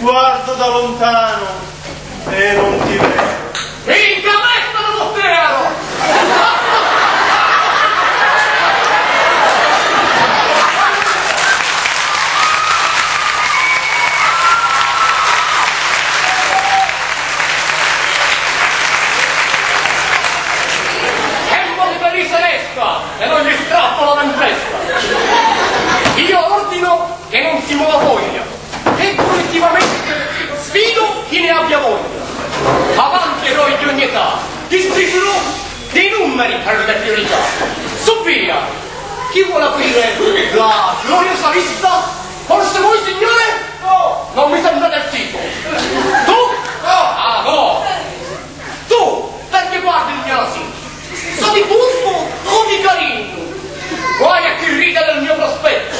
Guardo da lontano e non ti vedo. Minchia, mettano l'ottero! E non gli strappo la tempesta. Io ordino che non si muova voglia e collettivamente sfido chi ne abbia voglia. Avanti eroi di ogni età, distribuirò dei numeri per le priorità. Su via, chi vuole aprire la gloriosa lista? Forse voi signore? No, non mi sembrate il tipo. Tu? No. Ah no. Tu, perché guardi il mio asilo? So di buffo o di carino? Guai a chi ride del mio prospetto.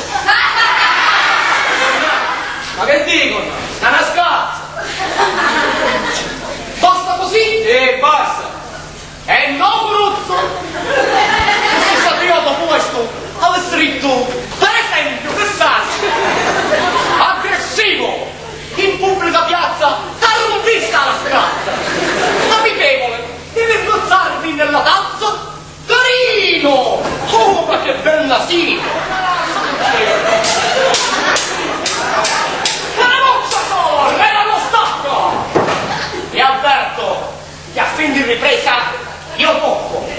Ma che dicono? Una scazza. Basta così? Basta. E no brutto. Se sapeva dopo questo aveva scritto, per esempio, che sasso aggressivo in pubblica piazza arrompista la scazza. Amichevole, deve sgozzarvi nella tazza. Carino! Oh, ma che bel nasino! Una boccia corre, era lo stacco! Vi avverto che a fin di ripresa io tocco.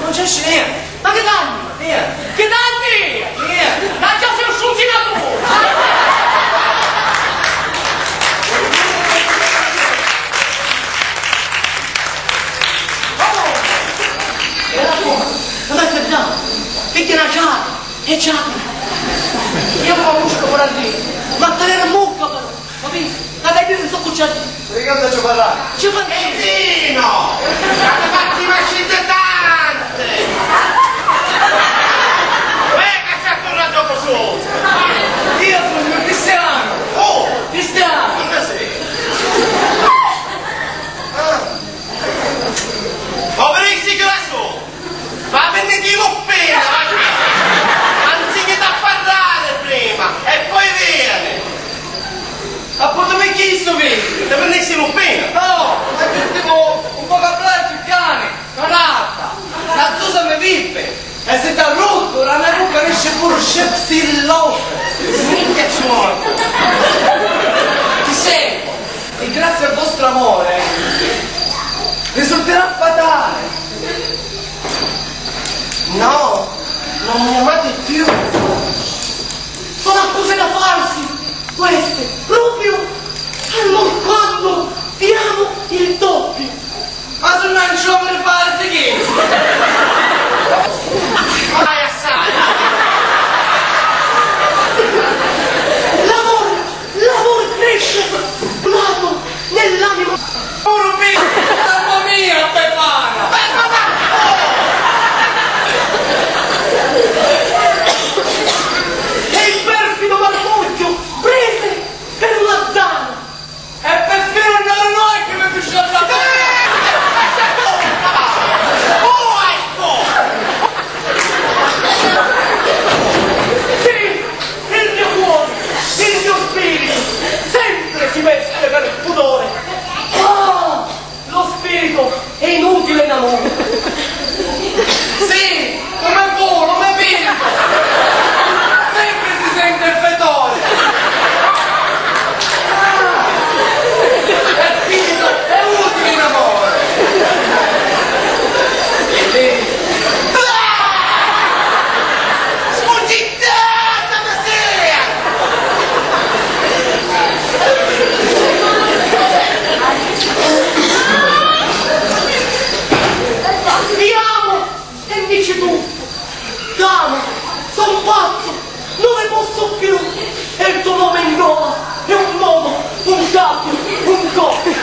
Non c'è niente. Ma che danni? Che danni? Ma già sei un sulcinato! Ma dai, fermiamo. Che tiene la chiave? È chiave. Io avevo la musica per lì. Ma te era mucca però. Capito? Ma dai, io mi sto cucciando. Perché cosa ci parlare? Ci fa Vino! Avete fatto i macete tante! Che c'è tornato dopo su? Io sono un cristiano. Oh! Cristiano. Ma che sei? Poverissimi grasso! Ma venite appena! Anziché da parlare prima e poi viene! Appunto mi chiesto che? Te prendessi appena! No, ma che tipo un po' caprare sul cane, canata, la zusa mi vippe, e se t'ha rotto la mia bocca esce pure scepsilloso, minchia ci morto. Ti seguo, e grazie al vostro amore risulterà fatale. No, non mi amate più. Sono accuse da farsi, queste, proprio allorquando diamo il doppio. Ma se non ci vuole fare se che? Vai assai! L'amore cresce, nato nell'anima. Puro mio! Mamma mia, Pepana! scappi, un coppio.